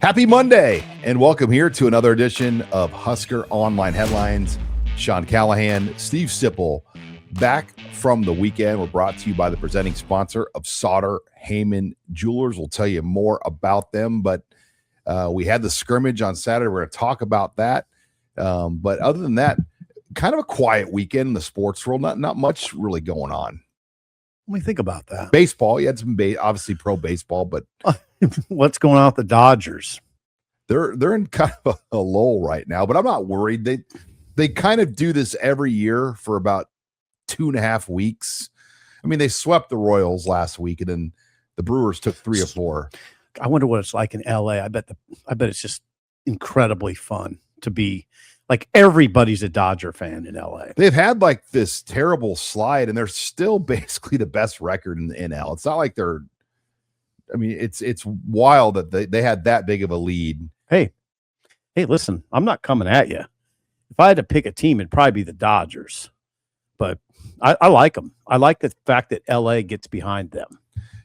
Happy Monday, and welcome here to another edition of Husker Online Headlines. Sean Callahan, Steve Sipple, back from the weekend. We're brought to you by the presenting sponsor of SARTOR, HAMANN Jewelers. We'll tell you more about them, but we had the scrimmage on Saturday. We're going to talk about that. But other than that, kind of a quiet weekend in the sports world. Not much really going on. Let me think about that. Baseball, you had some obviously pro baseball, but what's going on with the Dodgers? They're in kind of a lull right now, but I'm not worried. They kind of do this every year for about 2.5 weeks. I mean, they swept the Royals last week, and then the Brewers took 3 or 4. I wonder what it's like in LA. I bet it's just incredibly fun to be like everybody's a Dodger fan in LA. They've had like this terrible slide, and they're still basically the best record in the NL. It's not like they're. I mean, it's wild that they had that big of a lead. Hey, listen, I'm not coming at you. If I had to pick a team, it'd probably be the Dodgers. But I like them. I like the fact that LA gets behind them.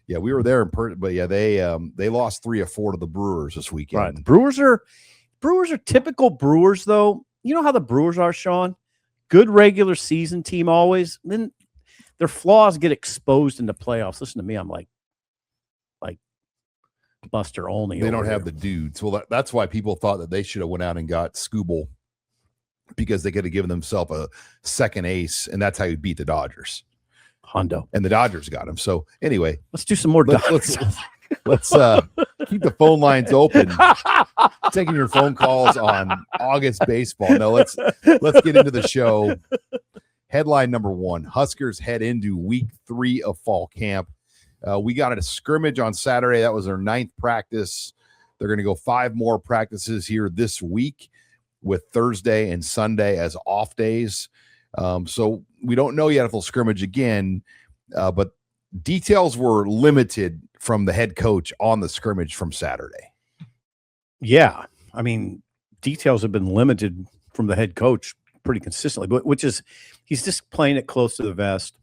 Yeah, we were there in person, but yeah, they lost 3 or 4 to the Brewers this weekend. Right. Brewers are typical Brewers, though. You know how the Brewers are, Sean? Good regular season team always. Then their flaws get exposed in the playoffs. Listen to me, I'm like Buster Olney. They don't have the dudes. Well, that's why people thought that they should have went out and got Scooble, because they could have given themselves a second ace, and that's how you beat the Dodgers. Hondo. And the Dodgers got him. So anyway, let's do some more Dodgers. Let's keep the phone lines open. Taking your phone calls on August baseball. No, let's get into the show. Headline number 1: Huskers head into week 3 of fall camp. We got a scrimmage on Saturday. That was their 9th practice. They're going to go 5 more practices here this week, with Thursday and Sunday as off days. So we don't know yet if they'll scrimmage again, but details were limited from the head coach on the scrimmage from Saturday. Yeah. I mean, details have been limited from the head coach pretty consistently, but he's just playing it close to the vest.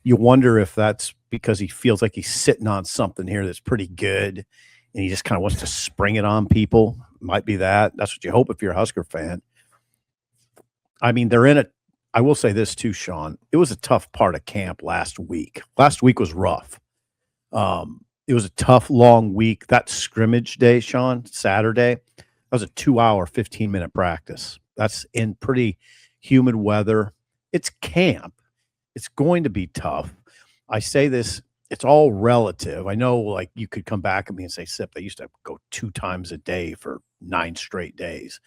You wonder if that's because he feels like he's sitting on something here that's pretty good, and he just kind of wants to spring it on people. Might be that. That's what you hope if you're a Husker fan. I mean, I will say this too, Sean. It was a tough part of camp last week. Last week was rough. It was a tough, long week. That scrimmage day, Sean, Saturday, that was a 2-hour, 15-minute practice. That's in pretty humid weather. It's camp. It's going to be tough. I say this, it's all relative. I know, like, you could come back at me and say, Sip, they used to go 2 times a day for 9 straight days.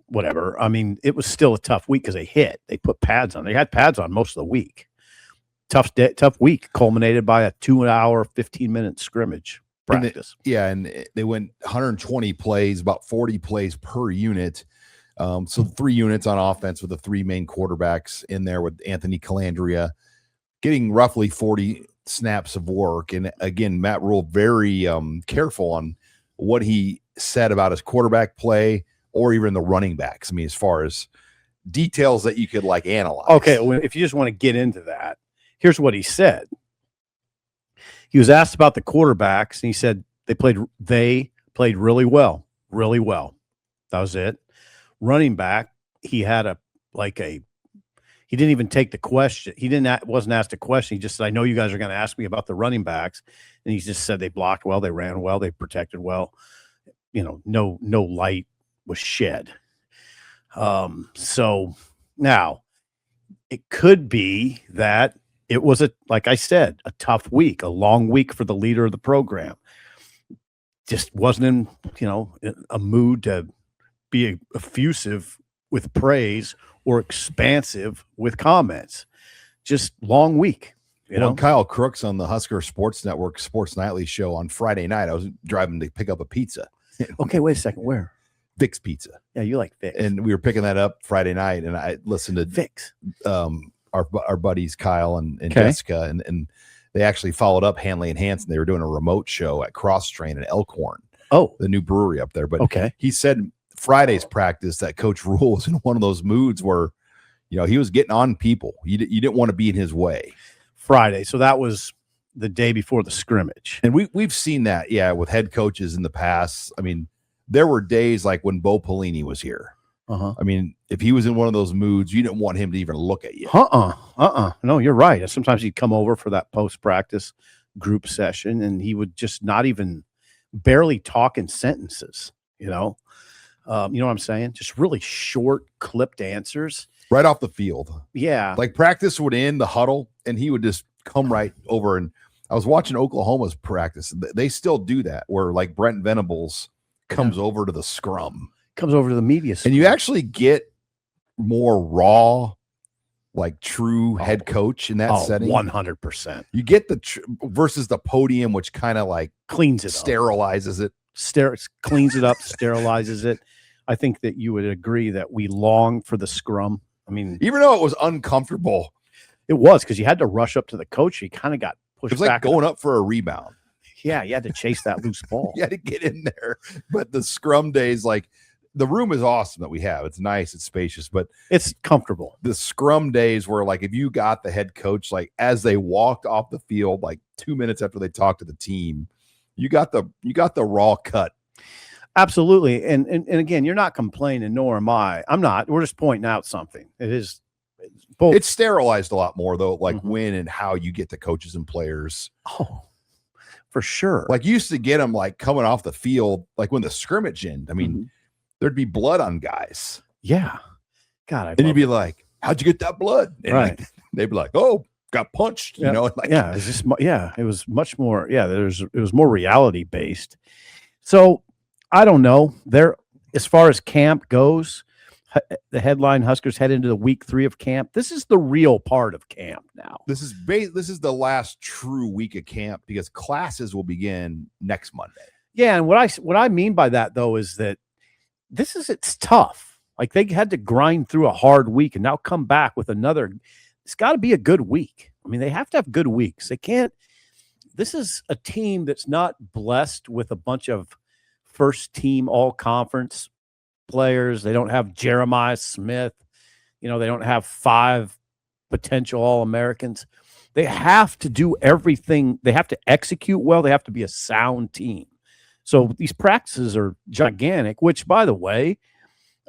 Whatever. I mean, it was still a tough week because they put pads on. They had pads on most of the week. Tough week, culminated by a 2-hour, 15-minute scrimmage practice. And they went 120 plays, about 40 plays per unit. So 3 units on offense with the 3 main quarterbacks in there, with Anthony Calandria getting roughly 40 snaps of work. And again, Matt Rhule very careful on what he said about his quarterback play or even the running backs. I mean, as far as details that you could like analyze. Okay, well, if you just want to get into that, here's what he said. He was asked about the quarterbacks, and he said they played really well. That was it. Running back, he didn't even take the question. Wasn't asked a question. He just said, I know you guys are going to ask me about the running backs. And he just said they blocked well, they ran well, they protected well. You know, no light was shed. So now it could be that it was like I said, a tough week, a long week for the leader of the program. Just wasn't in, a mood to be effusive with praise or expansive with comments. Just long week. Kyle Crooks on the Husker Sports Network Sports Nightly show on Friday night, I was driving to pick up a pizza. Okay, wait a second. Where? Vic's Pizza. Yeah, you like Vic's. And we were picking that up Friday night, and I listened to Vic's. Our buddies Kyle and Jessica, and they actually followed up Hanley and Hanson. They were doing a remote show at Cross Train in Elkhorn. Oh, the new brewery up there. But okay, he said Friday's practice that Coach Rhule was in one of those moods where, he was getting on people. You didn't want to be in his way. Friday. So that was the day before the scrimmage. And we've seen that, yeah, with head coaches in the past. I mean, there were days like when Bo Pelini was here. I mean, if he was in one of those moods, you didn't want him to even look at you. No, you're right. Sometimes he'd come over for that post-practice group session, and he would just not even barely talk in sentences, you know what I'm saying? Just really short, clipped answers. Right off the field. Yeah. Like practice would end, the huddle, and he would just come right over. And I was watching Oklahoma's practice. They still do that, where like Brent Venables comes over to the scrum. Comes over to the media scrum. And you actually get more raw, like true head coach in that setting. 100%. You get the versus the podium, which kind of like cleans it sterilizes up. Cleans it up, sterilizes it. I think that you would agree that we long for the scrum. I mean, even though it was uncomfortable, it was, because you had to rush up to the coach. You kind of got pushed back. It was like going up for a rebound. Yeah, you had to chase that loose ball. You had to get in there. But the scrum days, like, the room is awesome that we have. It's nice, it's spacious, but it's comfortable. The scrum days where, like, if you got the head coach, like, as they walked off the field, like 2 minutes after they talked to the team, you got the raw cut. Absolutely. And again, you're not complaining, nor am I. I'm not. We're just pointing out something. It's both. It's sterilized a lot more, though, like when and how you get the coaches and players. Oh, for sure. Like, you used to get them, like, coming off the field, like when the scrimmage ended. I mean, there'd be blood on guys. Yeah. God. And you'd be like, how'd you get that blood? And right. Like, they'd be like, oh, got punched. You know? Like, yeah. It's just, it was much more. Yeah. It was more reality based. So I don't know. As far as camp goes, the headline, Huskers head into the week 3 of camp. This is the real part of camp now. This is the last true week of camp, because classes will begin next Monday. Yeah. And what I mean by that, though, is that it's tough. Like, they had to grind through a hard week and now come back with another. It's got to be a good week. I mean, they have to have good weeks. They can't. This is a team that's not blessed with a bunch of first team all conference players. They don't have Jeremiah Smith. They don't have 5 potential All-Americans. They have to do everything. They have to execute well. They have to be a sound team. So these practices are gigantic, which, by the way,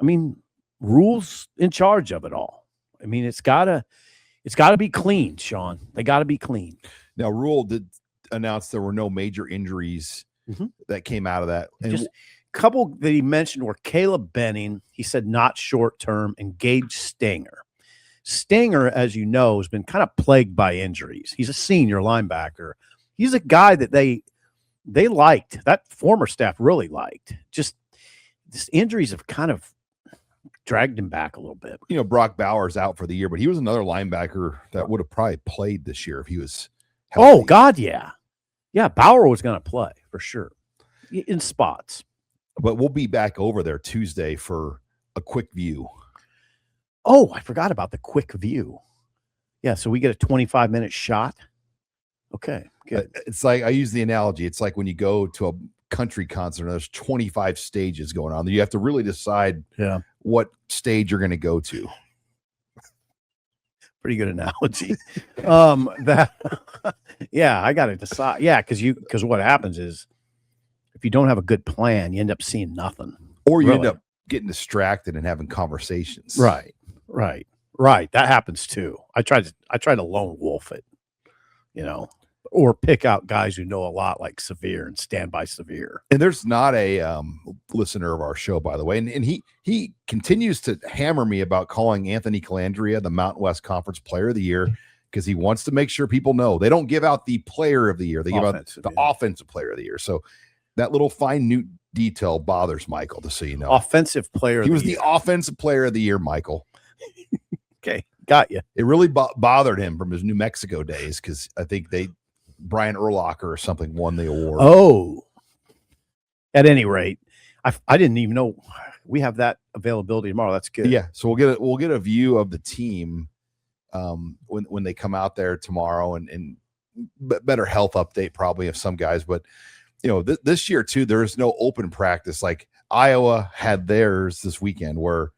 I mean, Rhule's in charge of it all. I mean, it's gotta be clean, Sean. They gotta be clean. Now, Rhule did announce there were no major injuries that came out of that. And just a couple that he mentioned were Caleb Benning, he said not short term, and Gage Stanger. Stanger, as you know, has been kind of plagued by injuries. He's a senior linebacker. He's a guy that they liked, that former staff really liked. Just injuries have kind of dragged him back a little bit. Brock Bowers out for the year, but he was another linebacker that would have probably played this year if he was healthy. Oh, God, yeah. Yeah, Bauer was going to play for sure in spots. But we'll be back over there Tuesday for a quick view. Oh, I forgot about the quick view. Yeah, so we get a 25-minute shot. Okay, good. It's like, I use the analogy. It's like when you go to a country concert and there's 25 stages going on. You have to really decide what stage you're going to go to. Pretty good analogy. I got to decide. Yeah, because what happens is if you don't have a good plan, you end up seeing nothing. Or you end up getting distracted and having conversations. Right. That happens too. I try to lone wolf it, or pick out guys who know a lot, like Severe and Stand by Severe. And there's not a listener of our show, by the way, and he continues to hammer me about calling Anthony Calandria the Mountain West Conference Player of the Year, because he wants to make sure people know they don't give out the Player of the Year; they give out the Offensive Player of the Year. So that little minute detail bothers Michael, just so you know. Offensive Player. He was the Offensive Player of the Year, Michael. Okay, got you. It really bothered him from his New Mexico days, because I think Brian Urlacher or something won the award. Oh, at any rate, I didn't even know we have that availability tomorrow. That's good. Yeah, so we'll get a view of the team when they come out there tomorrow, and better health update probably of some guys. But this year too, there's no open practice like Iowa had theirs this weekend, where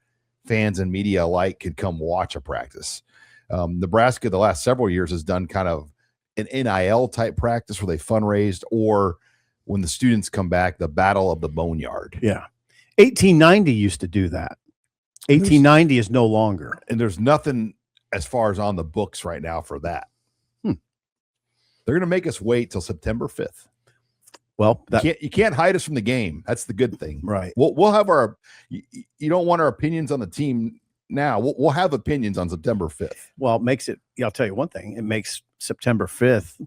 fans and media alike could come watch a practice. Nebraska the last several years has done kind of an NIL type practice where they fundraised, or when the students come back, the Battle of the Boneyard. Yeah. 1890 used to do that. 1890 is no longer. And there's nothing as far as on the books right now for that. They're going to make us wait till September 5th. Well, you can't hide us from the game. That's the good thing. Right. We'll have our, you don't want our opinions on the team now. We'll have opinions on September 5th. Well, it makes it, I'll tell you one thing. It makes September 5th,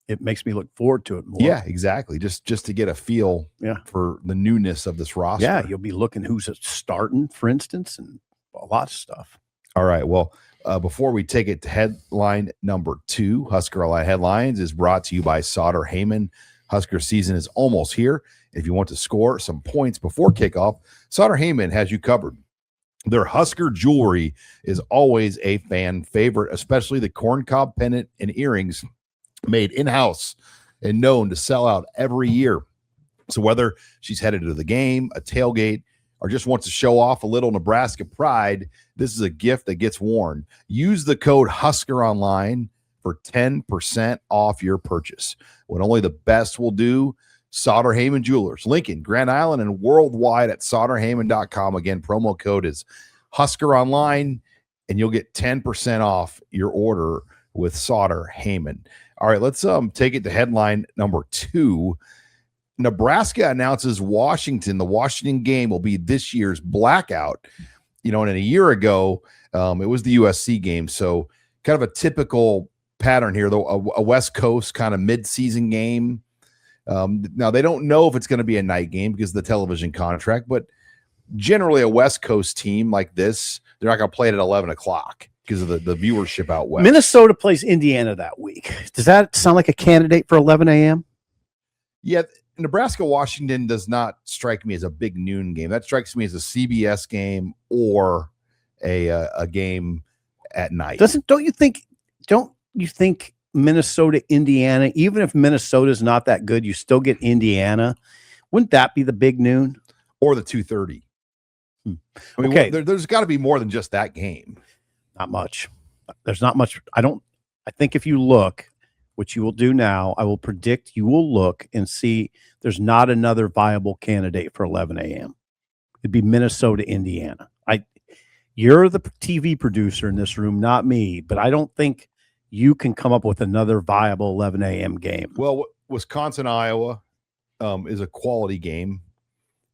it makes me look forward to it more. Yeah, exactly. Just to get a feel for the newness of this roster. Yeah, you'll be looking who's starting, for instance, and a lot of stuff. All right. Well, before we take it to headline number 2, HuskerOnline Headlines is brought to you by SARTOR HAMANN. Husker season is almost here. If you want to score some points before kickoff, SARTOR HAMANN has you covered. Their Husker jewelry is always a fan favorite, especially the corncob pendant and earrings made in-house and known to sell out every year. So whether she's headed to the game, a tailgate, or just wants to show off a little Nebraska pride, this is a gift that gets worn. Use the code HuskerOnline for 10% off your purchase. When only the best will do, SARTOR HAMANN Jewelers, Lincoln, Grand Island, and worldwide at SARTORHAMANN.com. Again, promo code is HuskerOnline, and you'll get 10% off your order with SARTOR HAMANN. All right, let's take it to headline number 2. Nebraska announces Washington. The Washington game will be this year's Blackout. And a year ago, it was the USC game. So kind of a typical pattern here, though, a West Coast kind of mid-season game. Now, they don't know if it's going to be a night game because of the television contract, but generally a West Coast team like this, they're not going to play it at 11 o'clock because of the viewership out west. Minnesota plays Indiana that week. Does that sound like a candidate for 11 a.m.? Yeah, Nebraska-Washington does not strike me as a big noon game. That strikes me as a CBS game or a game at night. Don't you think Minnesota, Indiana, even if Minnesota's not that good, you still get Indiana? Wouldn't that be the big noon? Or the 2:30? I mean, okay. There's got to be more than just that game. Not much. There's not much. I think if you look, which you will do now, I will predict you will look and see there's not another viable candidate for 11 a.m. It'd be Minnesota, Indiana. You're the TV producer in this room, not me, but I don't think you can come up with another viable 11 a.m. game. Well, Wisconsin, Iowa is a quality game,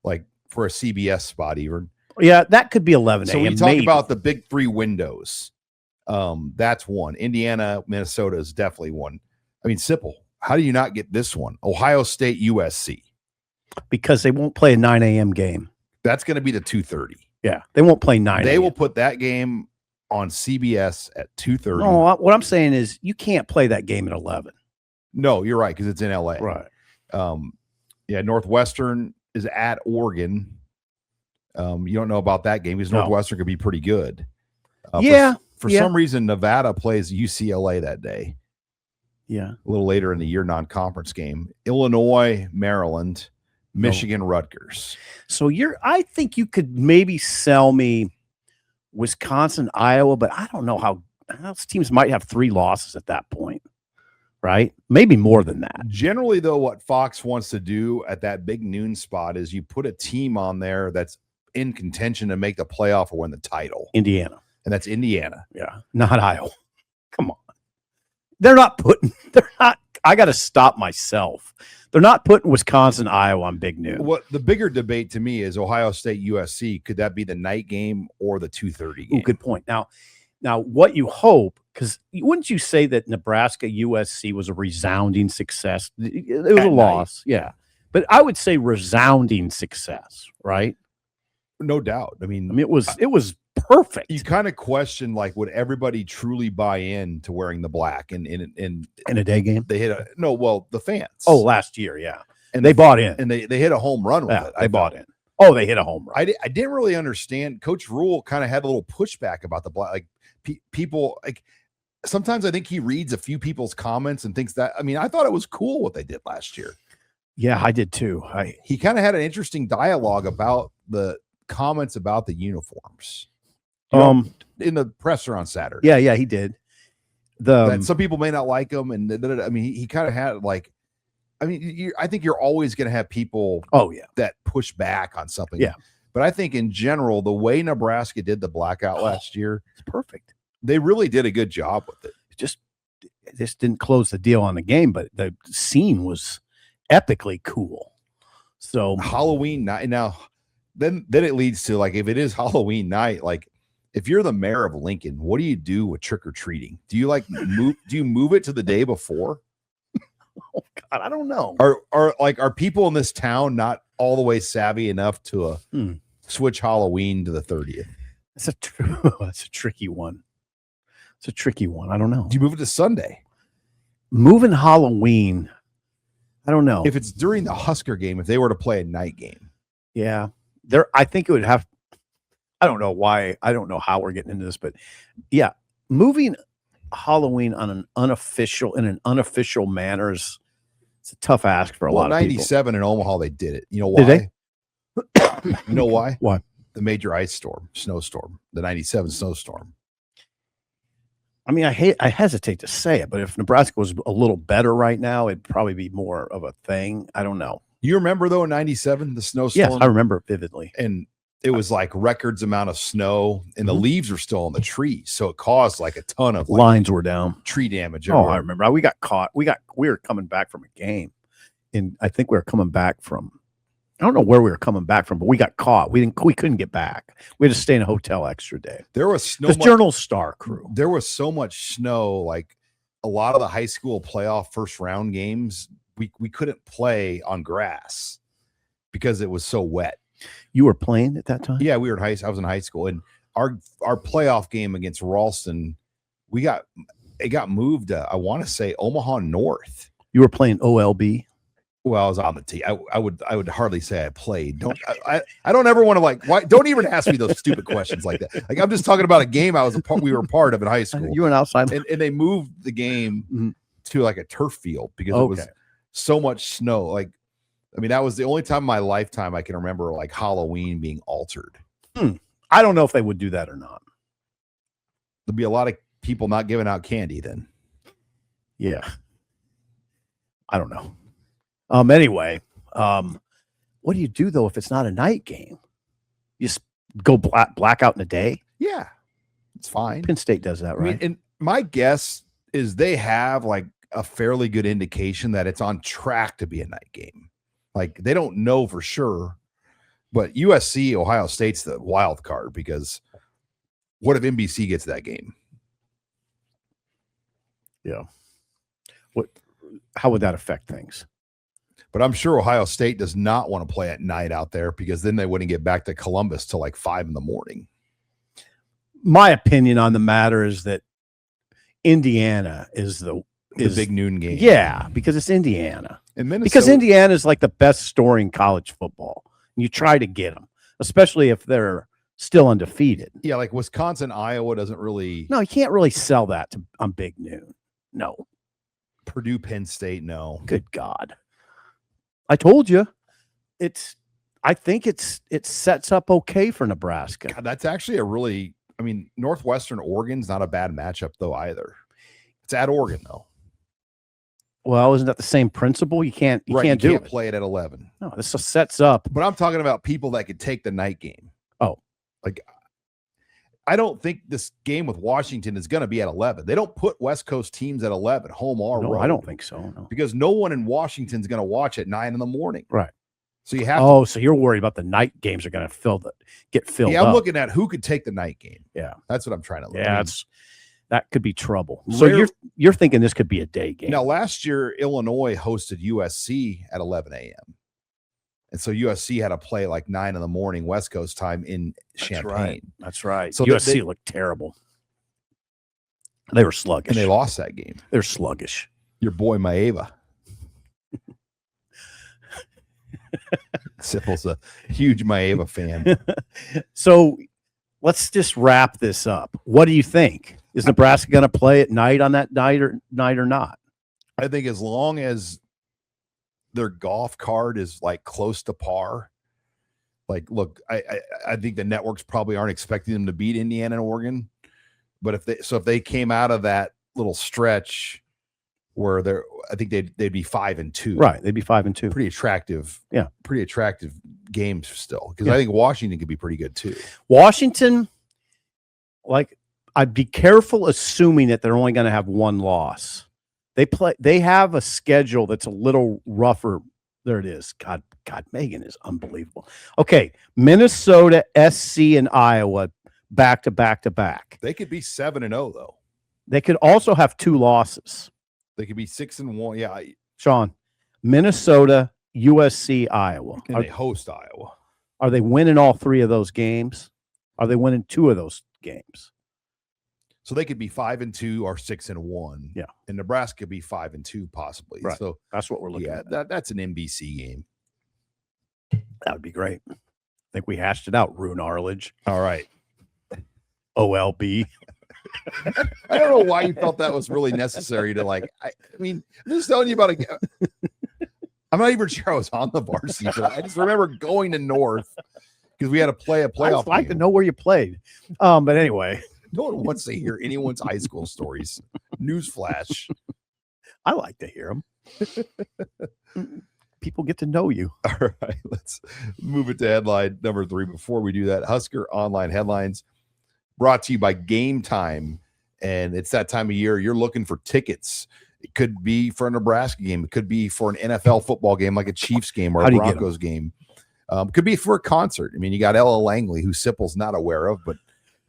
like for a CBS spot even. Yeah, that could be 11 a.m. So when you talk about the big 3 windows, that's one. Indiana, Minnesota is definitely one. I mean, simple. How do you not get this one? Ohio State, USC. Because they won't play a 9 a.m. game. That's going to be the 2:30. Yeah, they won't play 9 They will put that game on CBS at 2:30. No, what I'm saying is you can't play that game at 11. No, you're right, because it's in LA. Right. Yeah, Northwestern is at Oregon. You don't know about that game because Northwestern could be pretty good. For some reason, Nevada plays UCLA that day. Yeah. A little later in the year, non-conference game. Illinois, Maryland, Michigan, Rutgers. So I think you could maybe sell me Wisconsin, Iowa, but I don't know how those teams might have 3 losses at that point, right? Maybe more than that. Generally, though, what Fox wants to do at that big noon spot is you put a team on there that's in contention to make the playoff or win the title. Indiana. And that's Indiana. Yeah. Not Iowa. Come on. I got to stop myself. They're not putting Wisconsin, Iowa on big noon. What the bigger debate to me is Ohio State, USC. Could that be the night game or the 2:30 game? Ooh, good point. Now, what you hope, because wouldn't you say that Nebraska, USC was a resounding success? It was a loss. Yeah. But I would say resounding success, right? No doubt. I mean, it was perfect. You kind of question, like, would everybody truly buy in to wearing the black in a day game? They hit the fans. Oh, last year, yeah. And they bought in. And they hit a home run with it. They bought in. Oh, they hit a home run. I didn't really understand. Coach Rhule kind of had a little pushback about the black. Like, people, like, sometimes I think he reads a few people's comments and thinks that, I mean, I thought it was cool what they did last year. Yeah, I did too. He kind of had an interesting dialogue about the comments about the uniforms. In the presser on Saturday. Yeah, he did. that some people may not like him, and I mean, he kind of had like, I mean, I think you're always going to have people, that push back on something, But I think in general, the way Nebraska did the blackout last year, it's perfect. They really did a good job with it. This didn't close the deal on the game, but the scene was epically cool. So Halloween night. Now, then it leads to, like, if it is Halloween night, like, if you're the mayor of Lincoln, what do you do with trick or treating? Do you like move? Do you move it to the day before? Oh God, I don't know. Are people in this town not all the way savvy enough to switch Halloween to the 30th? That's a tricky one. It's a tricky one. I don't know. Do you move it to Sunday? Moving Halloween, I don't know. If it's during the Husker game, if they were to play a night game, I think it would have. I don't know why. I don't know how we're getting into this, but moving Halloween in an unofficial manner it's a tough ask for a lot of people. 97 in Omaha, they did it. You know why? Did they? You know why? Why? The major snowstorm, the 97 snowstorm. I mean, I hesitate to say it, but if Nebraska was a little better right now, it'd probably be more of a thing. I don't know. You remember though, in 97, the snowstorm? Yes, I remember it vividly. And it was like records amount of snow, and the leaves were still on the trees, so it caused like a ton of lines were down, tree damage. Oh, I remember. We got caught. We were coming back from a game, and I think we were coming back from. I don't know where we were coming back from, but we got caught. We couldn't get back. We had to stay in a hotel extra day. There was snow. The Journal Star crew. There was so much snow. Like a lot of the high school playoff first round games, we couldn't play on grass because it was so wet. You were playing at that time? Yeah, we were in I was in high school, and our playoff game against Ralston, it got moved. I want to say Omaha North. You were playing OLB. Well, I was on the team. I would hardly say I played. I don't ever want to why? Don't even ask me those stupid questions like that. Like, I'm just talking about a game we were a part of in high school. You were outside, and they moved the game to like a turf field because it was so much snow. Like, I mean, that was the only time in my lifetime I can remember like Halloween being altered. I don't know if they would do that or not. There'll be a lot of people not giving out candy then. Yeah. I don't know. Anyway, what do you do though if it's not a night game? You just go blackout in a day? Yeah, it's fine. Penn State does that, right? I mean, and my guess is they have like a fairly good indication that it's on track to be a night game. Like, they don't know for sure, but USC, Ohio State's the wild card, because what if NBC gets that game? Yeah. How would that affect things? But I'm sure Ohio State does not want to play at night out there, because then they wouldn't get back to Columbus till like 5 a.m. My opinion on the matter is that Indiana is the big noon game. Yeah, because it's Indiana. And Minnesota, because Indiana is like the best story in college football. You try to get them, especially if they're still undefeated. Yeah, like Wisconsin, Iowa doesn't really. No, you can't really sell that on big noon. No. Purdue, Penn State, no. Good God. I told you. I think it sets up okay for Nebraska. God, that's actually Northwestern Oregon's not a bad matchup though either. It's at Oregon though. Well, isn't that the same principle? You can't play it at 11. No, this just sets up. But I'm talking about people that could take the night game. Oh, like, I don't think this game with Washington is going to be at 11. They don't put West Coast teams at 11, home or road. I don't think so. No. Because no one in Washington's going to watch at 9 a.m. Right. So you have. Oh, so you're worried about the night games are going to get filled. Yeah, I'm up. looking at who could take the night game. Yeah, that's what I'm trying to look. Yeah, that could be trouble. So you're thinking this could be a day game. Now, last year Illinois hosted USC at 11 a.m. And so USC had to play like 9 a.m. West Coast time in Champaign. That's right. So USC looked terrible. They were sluggish. And they lost that game. They're sluggish. Your boy Maeva. Sipple's a huge Maeva fan. So let's just wrap this up. What do you think? Is Nebraska going to play at night on that night or not? I think as long as their golf card is like close to par. Like, look, I think the networks probably aren't expecting them to beat Indiana and Oregon, but if they came out of that little stretch where I think they'd be 5-2. Right. They'd be 5-2. Pretty attractive. Yeah. Pretty attractive games still. Because Yeah. I think Washington could be pretty good too. Washington, like, I'd be careful assuming that they're only going to have one loss. They have a schedule that's a little rougher. There it is. God, Megan is unbelievable. Okay. Minnesota, SC, and Iowa back to back to back. They could be 7-0 though. They could also have 2 losses. They could be 6-1. Yeah. Sean, Minnesota, USC, Iowa. And they host Iowa. Are they winning all 3 of those games? Are they winning 2 of those games? So they could be 5-2 or 6-1. Yeah. And Nebraska could be 5-2 possibly. Right. So that's what we're looking at. That's an NBC game. That would be great. I think we hashed it out, Rune Arledge. All right. OLB. I don't know why you felt that was really necessary to I mean, I'm just telling you about I'm not even sure I was on the varsity, but I just remember going to North because we had to play a playoff. I'd like game. to know where you played. But anyway. No one wants to hear anyone's high school stories. Newsflash. I like to hear them. People get to know you. All right, let's move it to headline number 3. Before we do that, Husker Online headlines brought to you by Game Time. And it's that time of year you're looking for tickets. It could be for a Nebraska game. It could be for an NFL football game like a Chiefs game or a Broncos game. Could be for a concert. I mean, you got Ella Langley, who Sipple's not aware of, but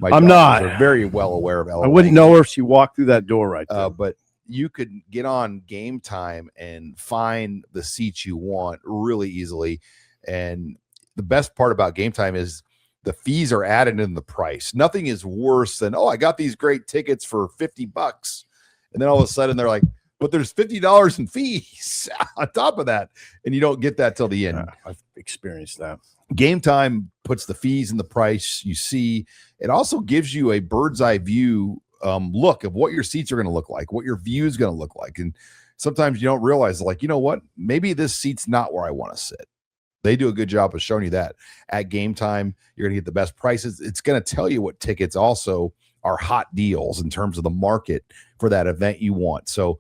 I'm not. Are very well aware of Ella. I wouldn't know her if she walked through that door right there. But you could get on Game Time and find the seats you want really easily. And the best part about Game Time is the fees are added in the price. Nothing is worse than, I got these great tickets for $50. And then all of a sudden they're like, but there's $50 in fees on top of that. And you don't get that till the end. I've experienced that. Game Time puts the fees in the price you see. It also gives you a bird's eye view look of what your seats are going to look like, what your view is going to look like. And sometimes you don't realize, you know what? Maybe this seat's not where I want to sit. They do a good job of showing you that. At Game Time, you're going to get the best prices. It's going to tell you what tickets also are hot deals in terms of the market for that event you want. So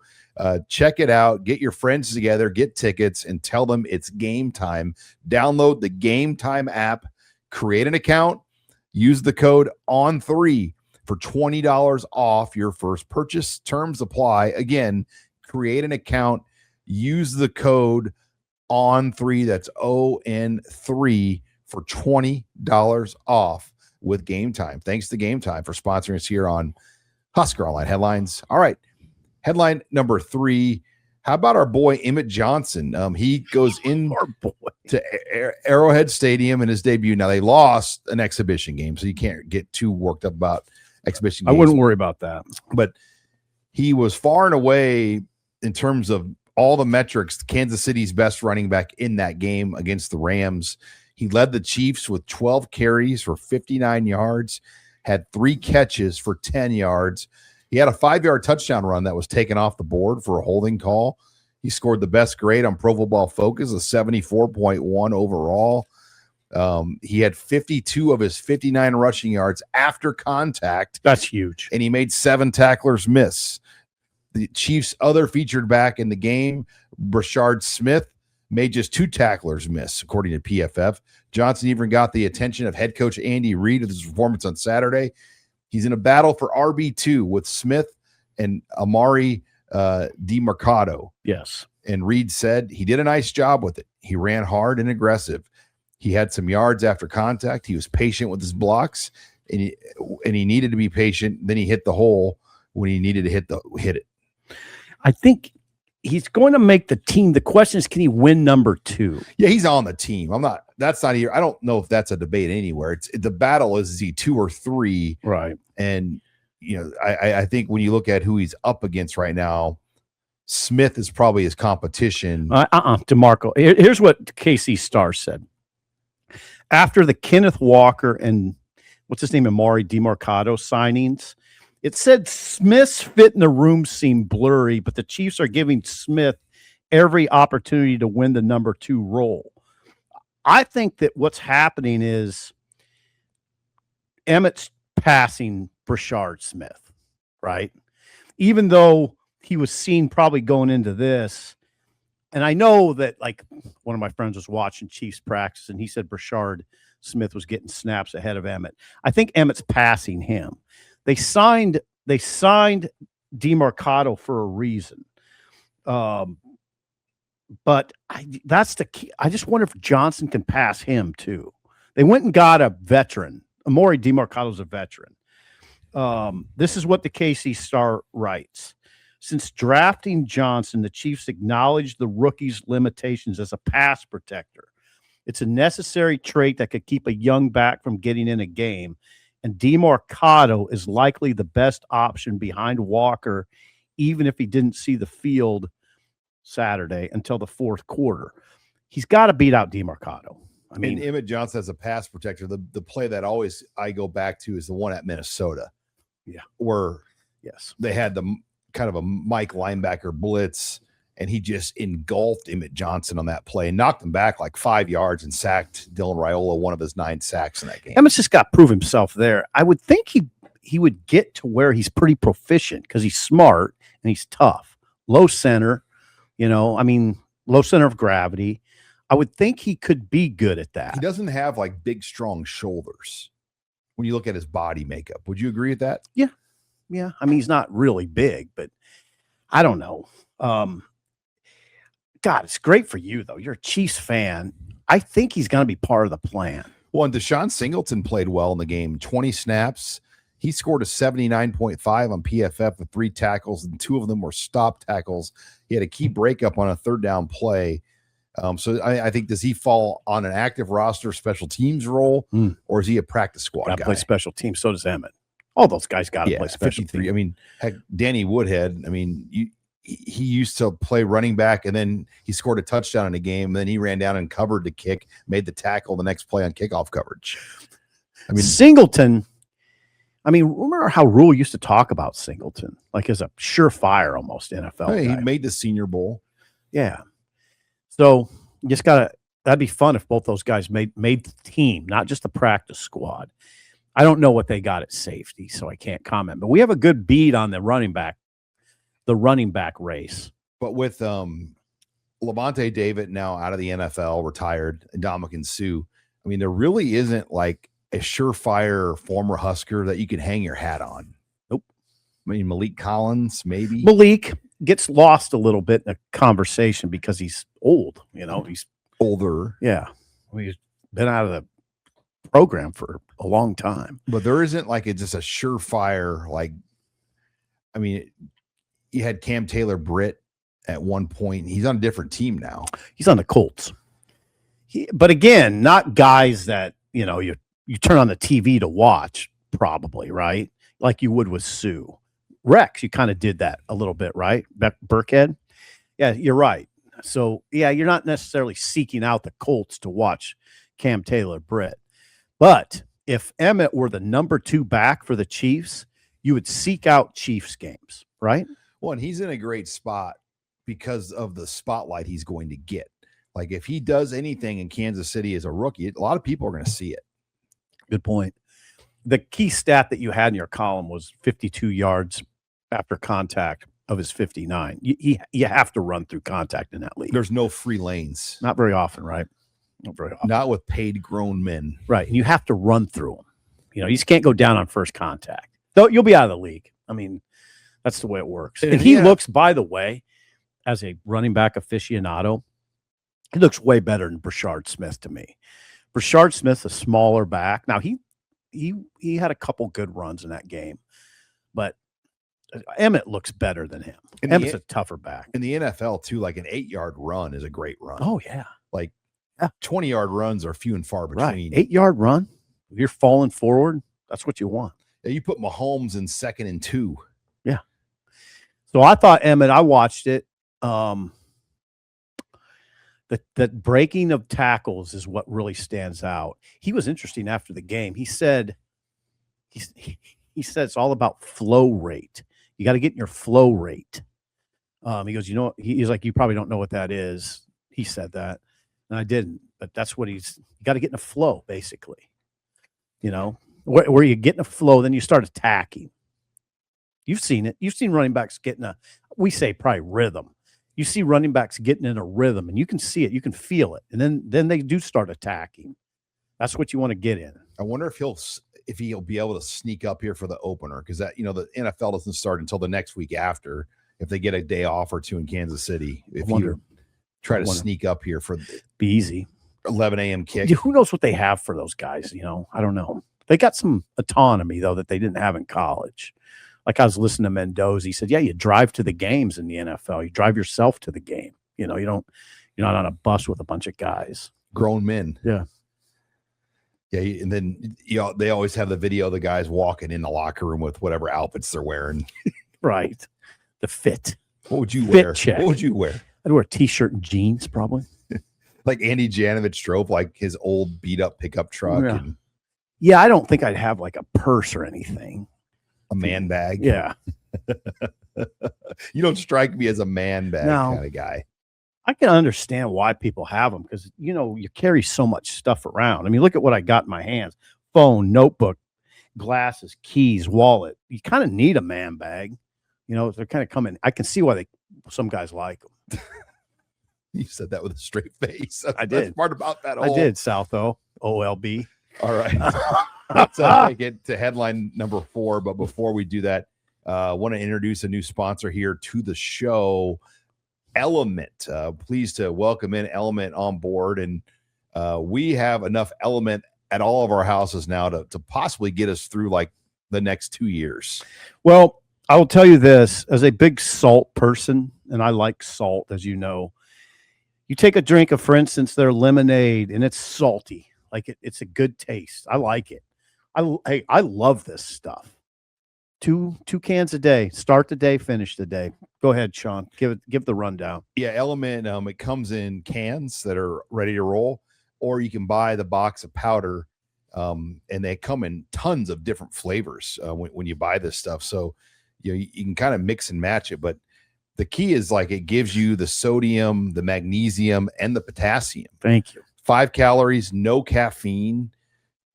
check it out. Get your friends together, get tickets, and tell them it's Game Time. Download the Game Time app, create an account, use the code ON3 for $20 off your first purchase. Terms apply. Again, create an account, use the code ON3, that's ON3, for $20 off with Game Time. Thanks to Game Time for sponsoring us here on Husker Online Headlines. All right, headline number 3. How about our boy Emmett Johnson? He goes in to Arrowhead Stadium in his debut. Now, they lost an exhibition game, so you can't get too worked up about exhibition games. I wouldn't worry about that. But he was far and away, in terms of all the metrics, Kansas City's best running back in that game against the Rams. He led the Chiefs with 12 carries for 59 yards, had 3 catches for 10 yards. He had a 5-yard touchdown run that was taken off the board for a holding call. He scored the best grade on Pro Football Focus, a 74.1 overall. He had 52 of his 59 rushing yards after contact. That's huge. And he made 7 tacklers miss. The Chiefs' other featured back in the game, Brashard Smith, made just 2 tacklers miss, according to PFF. Johnson even got the attention of head coach Andy Reid with his performance on Saturday. He's in a battle for RB2 with Smith and Amari DiMercado. Yes. And Reid said he did a nice job with it. He ran hard and aggressive. He had some yards after contact. He was patient with his blocks, and he needed to be patient. Then he hit the hole when he needed to hit it. I think he's going to make the team. The question is, can he win number 2? Yeah, he's on the team. That's not here. I don't know if that's a debate anywhere. The battle is he 2 or 3? Right. And, I think when you look at who he's up against right now, Smith is probably his competition. DeMarco. Here's what KC Star said. After the Kenneth Walker and what's his name, Amari DiMercado signings, it said Smith's fit in the room seemed blurry, but the Chiefs are giving Smith every opportunity to win the number 2 role. I think that what's happening is Emmett's passing Brashard Smith, right? even though he was seen probably going into this, and I know that like one of my friends was watching Chiefs practice and he said Brashard Smith was getting snaps ahead of Emmett. I think Emmett's passing him. They signed DeMarcado for a reason. But that's the key. I just wonder if Johnson can pass him too. They went and got a veteran. Amori DeMarcado's a veteran. This is what the KC Star writes. Since drafting Johnson, the Chiefs acknowledged the rookie's limitations as a pass protector. It's a necessary trait that could keep a young back from getting in a game, and DeMarcado is likely the best option behind Walker, even if he didn't see the field Saturday until the fourth quarter. He's got to beat out DeMarcado. I mean, and Emmett Johnson as a pass protector, the play that always I go back to is the one at Minnesota. Yeah. Where yes, they had the kind of a Mike linebacker blitz, and he just engulfed Emmett Johnson on that play and knocked him back like 5 yards and sacked Dylan Raiola, one of his 9 sacks in that game. Emmett's just got to prove himself there. I would think he would get to where he's pretty proficient because he's smart and he's tough. Low center, low center of gravity. I would think he could be good at that. He doesn't have like big, strong shoulders when you look at his body makeup. Would you agree with that? Yeah. Yeah. I mean, he's not really big, but I don't know. God, it's great for you, though. You're a Chiefs fan. I think he's going to be part of the plan. Well, and Deshaun Singleton played well in the game. 20 snaps. He scored a 79.5 on PFF with 3 tackles, and 2 of them were stop tackles. He had a key breakup on a third down play. So I think, does he fall on an active roster special teams role, or is he a practice squad guy? Play special teams. So does Emmett. All those guys got to play special 53. teams. I mean, heck, Danny Woodhead, he used to play running back, and then he scored a touchdown in a game. And then he ran down and covered the kick, made the tackle the next play on kickoff coverage. I mean, Singleton. Remember how Rhule used to talk about Singleton like as a surefire almost NFL guy. He made the Senior Bowl. Yeah. So you just that'd be fun if both those guys made the team, not just the practice squad. I don't know what they got at safety, so I can't comment. But we have a good beat on the running back race. But with Lavonte David now out of the NFL, retired, and Ndamukong Suh, there really isn't like a surefire former Husker that you can hang your hat on. Nope. Malik Collins, maybe. Malik gets lost a little bit in a conversation because he's old. He's older. Yeah. He's been out of the program for a long time. But there isn't like just a surefire, you had Cam Taylor-Britt at one point. He's on a different team now. He's on the Colts. But again, not guys that, you turn on the TV to watch, probably, right? Like you would with Sue. Rex, you kind of did that a little bit, right? Burkhead? Yeah, you're right. So, yeah, you're not necessarily seeking out the Colts to watch Cam Taylor-Britt. But if Emmett were the number 2 back for the Chiefs, you would seek out Chiefs games, right? Well, and he's in a great spot because of the spotlight he's going to get. Like if he does anything in Kansas City as a rookie, a lot of people are going to see it. Good point. The key stat that you had in your column was 52 yards after contact of his 59. You have to run through contact in that league. There's no free lanes. Not very often, right? Not very often. Not with paid grown men. Right. And you have to run through them. You just can't go down on first contact. Though you'll be out of the league. That's the way it works. And he looks, by the way, as a running back aficionado, he looks way better than Brashard Smith to me. Brashard Smith's a smaller back. Now, he had a couple good runs in that game, but Emmett looks better than him. Emmett's a tougher back. In the NFL, too, like an 8-yard run is a great run. Oh, yeah. 20-yard runs are few and far between. Right. 8-yard run, if you're falling forward, that's what you want. Yeah, you put Mahomes in 2nd and 2. Yeah. So I thought Emmett, I watched it. That breaking of tackles is what really stands out. He was interesting after the game. He said it's all about flow rate. You got to get in your flow rate. He goes, he's like, you probably don't know what that is. He said that, and I didn't. But that's what you got to get in a flow, basically. Where you get in a flow, then you start attacking. You've seen it. You've seen running backs getting we say probably rhythm. You see running backs getting in a rhythm, and you can see it. You can feel it. And then they do start attacking. That's what you want to get in. I wonder if he'll be able to sneak up here for the opener, because that, the NFL doesn't start until the next week after. If they get a day off or two in Kansas City, if you try to sneak up here for be easy 11 a.m. kick. Yeah, who knows what they have for those guys? I don't know. They got some autonomy though that they didn't have in college. Like I was listening to Mendoza. He said, "Yeah, you drive to the games in the NFL. You drive yourself to the game. You're not on a bus with a bunch of guys, grown men." Yeah. Yeah, and then they always have the video of the guys walking in the locker room with whatever outfits they're wearing. Right. The fit. What would you wear? Check. What would you wear? I'd wear a t-shirt and jeans, probably. Like Andy Janovich drove like his old beat up pickup truck. Yeah. And yeah, I don't think I'd have like a purse or anything. A man bag. Yeah. You don't strike me as a man bag kind of guy. I can understand why people have them because, you carry so much stuff around. I mean, look at what I got in my hands. Phone, notebook, glasses, keys, wallet. You kind of need a man bag. They're kind of coming. I can see why some guys like them. You said that with a straight face. I did. That's part about that. I did, Southo, OLB. All right. Let's take it to headline number 4. But before we do that, I want to introduce a new sponsor here to the show, LMNT. Pleased to welcome in LMNT on board. And we have enough LMNT at all of our houses now to possibly get us through like the next 2 years. Well, I will tell you this, as a big salt person, and I like salt, as you know, you take a drink of, for instance, their lemonade, and it's salty. Like it's a good taste. I like it. I love this stuff. Two cans a day. Start the day, finish the day. Go ahead, Sean. Give the rundown. Yeah, LMNT, it comes in cans that are ready to roll, or you can buy the box of powder, and they come in tons of different flavors when you buy this stuff. So you can kind of mix and match it, but the key is like it gives you the sodium, the magnesium, and the potassium. Thank you. 5 calories, no caffeine.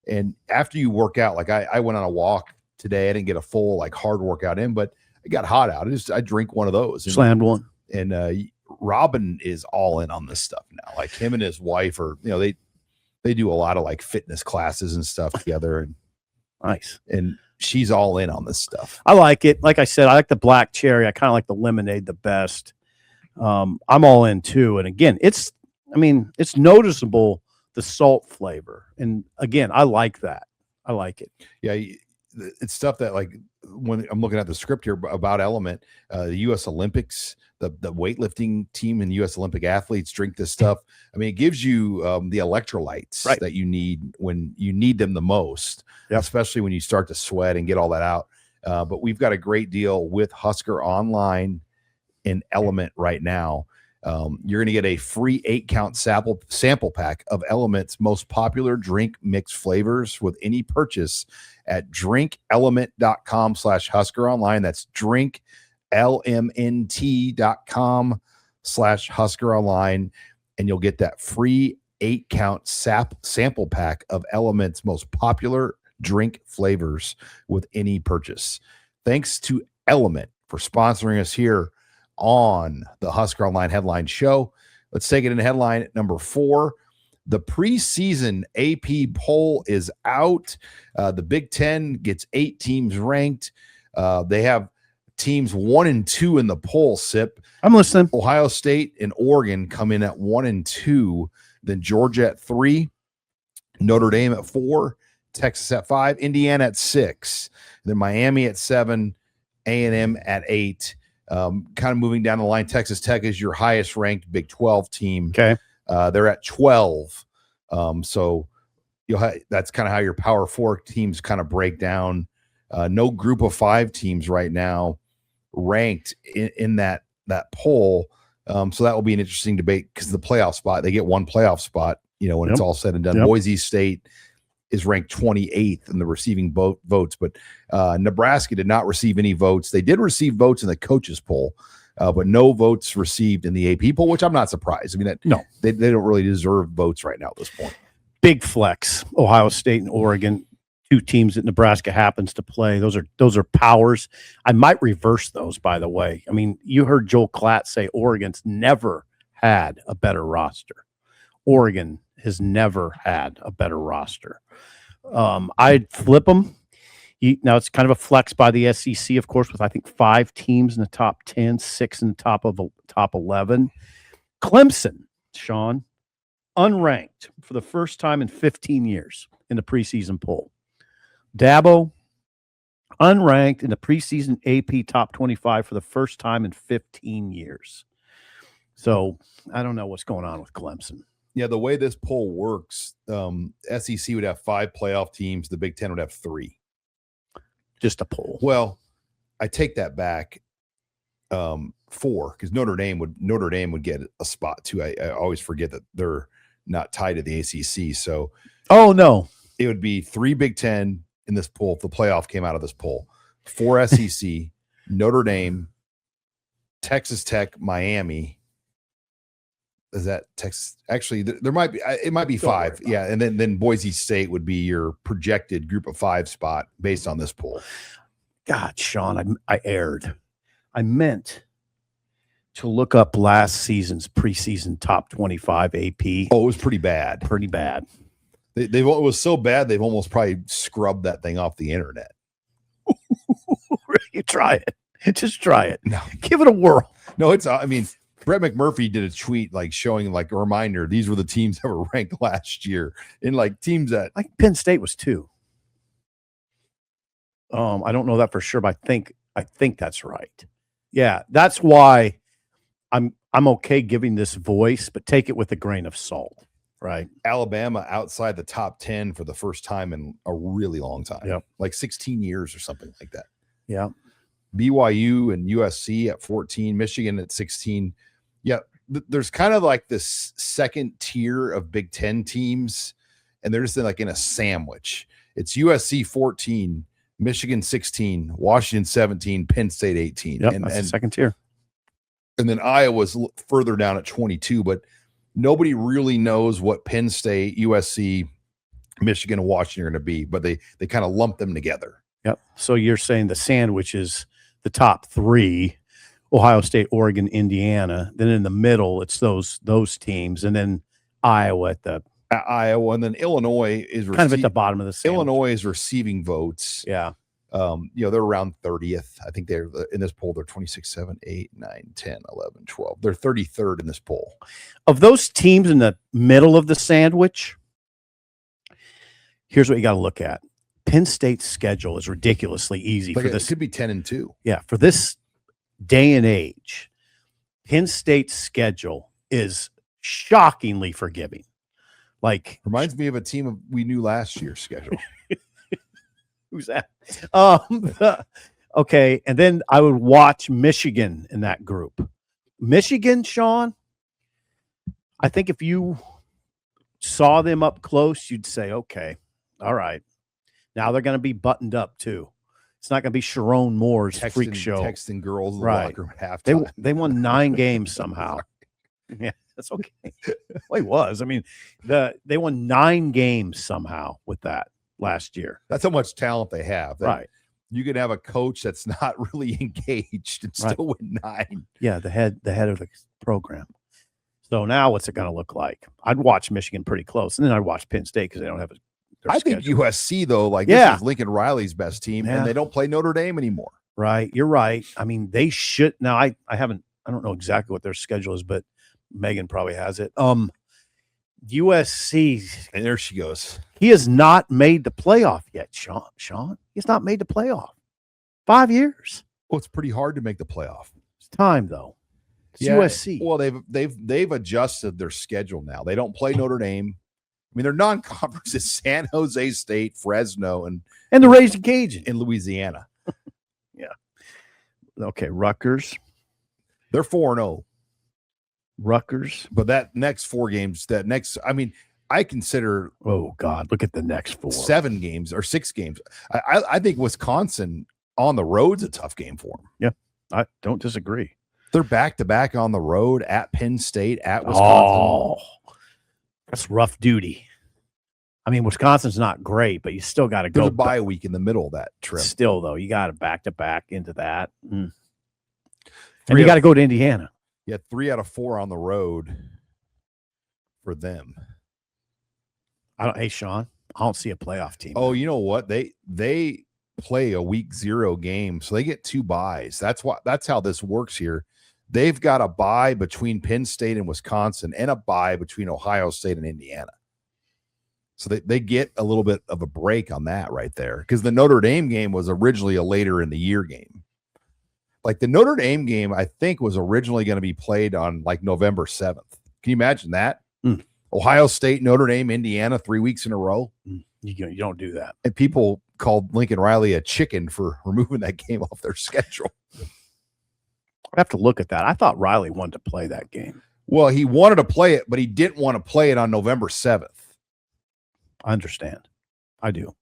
And after you work out, like I went on a walk today. I didn't get a full like hard workout in, but it got hot out. I drink one of those. Slammed one. And Robin is all in on this stuff now. Like him and his wife are, they do a lot of like fitness classes and stuff together. And nice. And she's all in on this stuff. I like it. Like I said, I like the black cherry. I kind of like the lemonade the best. I'm all in too. And again, it's noticeable, the salt flavor. And again, I like that. I like it. Yeah. It's stuff that like when I'm looking at the script here about LMNT, the U.S. Olympics, the weightlifting team and U.S. Olympic athletes drink this stuff. I mean, it gives you the electrolytes that you need when you need them the most, especially when you start to sweat and get all that out. But we've got a great deal with HuskerOnline and LMNT right now. You're going to get a free 8-count sample pack of LMNT's most popular drink mix flavors with any purchase at drinklmnt.com/HuskerOnline. That's drinklmnt.com/HuskerOnline. And you'll get that free 8-count sample pack of LMNT's most popular drink flavors with any purchase. Thanks to LMNT for sponsoring us here on the HuskerOnline Headline Show. Let's take it in headline number 4. The preseason AP poll is out. The Big Ten gets 8 teams ranked. They have teams 1 and 2 in the poll, Sip. I'm listening. Ohio State and Oregon come in at 1 and 2. Then Georgia at 3. Notre Dame at 4. Texas at 5. Indiana at 6. Then Miami at 7. A&M at 8. Kind of moving down the line, Texas Tech is your highest ranked Big 12 team. Okay. They're at 12. So that's kind of how your Power 4 teams kind of break down. No group of 5 teams right now ranked in that poll. So that will be an interesting debate because the playoff spot, they get one playoff spot, when it's all said and done. Boise State is ranked 28th in the receiving votes, but Nebraska did not receive any votes. They did receive votes in the coaches poll, but no votes received in the AP poll, which I'm not surprised. I mean, they don't really deserve votes right now at this point. Big flex, Ohio State and Oregon. two teams that Nebraska happens to play. Those are powers. I might reverse those, by the way. I mean, you heard Joel Klatt say Oregon's never had a better roster. Oregon has never had a better roster. I'd flip them. Now it's kind of a flex by the SEC, of course, with I think 5 teams in the top 10, 6 in the top 11. Clemson, Sean, unranked for the first time in 15 years in the preseason poll. Dabo, unranked in the preseason AP top 25 for the first time in 15 years. So I don't know what's going on with Clemson. Yeah, the way this poll works, SEC would have 5 playoff teams. The Big Ten would have 3. Just a poll. Well, I take that back. 4, because Notre Dame would get a spot too. I always forget that they're not tied to the ACC. So, oh no, it would be 3 Big Ten in this poll if the playoff came out of this poll. 4 SEC, Notre Dame, Texas Tech, Miami. Is that Texas? Actually, there might be. It might be 5. Yeah, and then Boise State would be your projected group of 5 spot based on this poll. God, Sean, I erred. I meant to look up last season's preseason top 25 AP. Oh, it was pretty bad. Pretty bad. It was so bad they've almost probably scrubbed that thing off the internet. You try it. Just try it. No, give it a whirl. No, it's. I mean, Brett McMurphy did a tweet like showing like a reminder. These were the teams that were ranked last year, in like teams that like Penn State was 2. I don't know that for sure, but I think that's right. Yeah, that's why I'm okay giving this voice, but take it with a grain of salt. Right. Alabama outside the top 10 for the first time in a really long time. Yep. Like 16 years or something like that. Yeah. BYU and USC at 14, Michigan at 16. Yeah. There's kind of like this second tier of Big Ten teams, and they're just like in a sandwich. It's USC 14, Michigan 16, Washington 17, Penn State 18. Yep, that's the second tier. And then Iowa's further down at 22, but nobody really knows what Penn State, USC, Michigan, and Washington are going to be, but they kind of lump them together. Yep. So you're saying the sandwich is the top 3, Ohio State, Oregon, Indiana. Then in the middle, it's those teams, and then Iowa Iowa, and then Illinois is kind of at the bottom of the sandwich. Illinois is receiving votes. Yeah. They're around 30th. I think they're in this poll. They're 26, 7, 8, 9, 10, 11, 12. They're 33rd in this poll. Of those teams in the middle of the sandwich, here's what you got to look at. Penn State's schedule is ridiculously easy for this. It could be 10-2. Yeah, for this day and age, Penn State's schedule is shockingly forgiving. Like, reminds me of a team we knew last year's schedule. Who's that? Okay, and then I would watch Michigan in that group. Michigan, Sean, I think if you saw them up close, you'd say, okay, all right. Now they're going to be buttoned up too. It's not going to be Sharon Moore's freak show. Texting girls in the right. locker room at halftime. They won 9 games somehow. Yeah, that's okay. Well, he was. I mean, they won 9 games somehow with that last year. That's how much talent they have. Right. You could have a coach that's not really engaged and still win 9. Yeah, the head of the program. So now what's it going to look like? I'd watch Michigan pretty close, and then I'd watch Penn State because they don't have I think USC, though, this is Lincoln Riley's best team, and they don't play Notre Dame anymore. Right. You're right. I mean, they should. Now, I don't know exactly what their schedule is, but Megan probably has it. USC. And there she goes. He has not made the playoff yet, Sean. He's not made the playoff. 5 years. Well, it's pretty hard to make the playoff. It's time, though. It's USC. Well, they've adjusted their schedule now. They don't play Notre Dame. I mean, their non-conference is San Jose State, Fresno, and the Raging Cajun in Louisiana. Yeah. Okay, Rutgers. They're 4-0. Rutgers. But that next 4 games, I consider. Oh, God, look at the next 4. 7 games or 6 games. I think Wisconsin on the road's a tough game for them. Yeah, I don't disagree. They're back-to-back on the road at Penn State, at Wisconsin. Oh, that's rough duty. I mean, Wisconsin's not great, but you still got to go. There's a bye week in the middle of that trip. Still, though, you got to back into that. And you got to go to Indiana. Yeah, 3 out of 4 on the road for them. Hey, Sean, I don't see a playoff team. Oh, you know what? They play a week 0 game, so they get 2 byes. That's how this works here. They've got a bye between Penn State and Wisconsin and a bye between Ohio State and Indiana. So they get a little bit of a break on that right there, because the Notre Dame game was originally a later in the year game. Like the Notre Dame game, I think, was originally going to be played on like November 7th. Can you imagine that? Ohio State, Notre Dame, Indiana, 3 weeks in a row. You don't do that. And people called Lincoln Riley a chicken for removing that game off their schedule. I have to look at that. I thought Riley wanted to play that game. Well, he wanted to play it, but he didn't want to play it on November 7th. I understand. I do.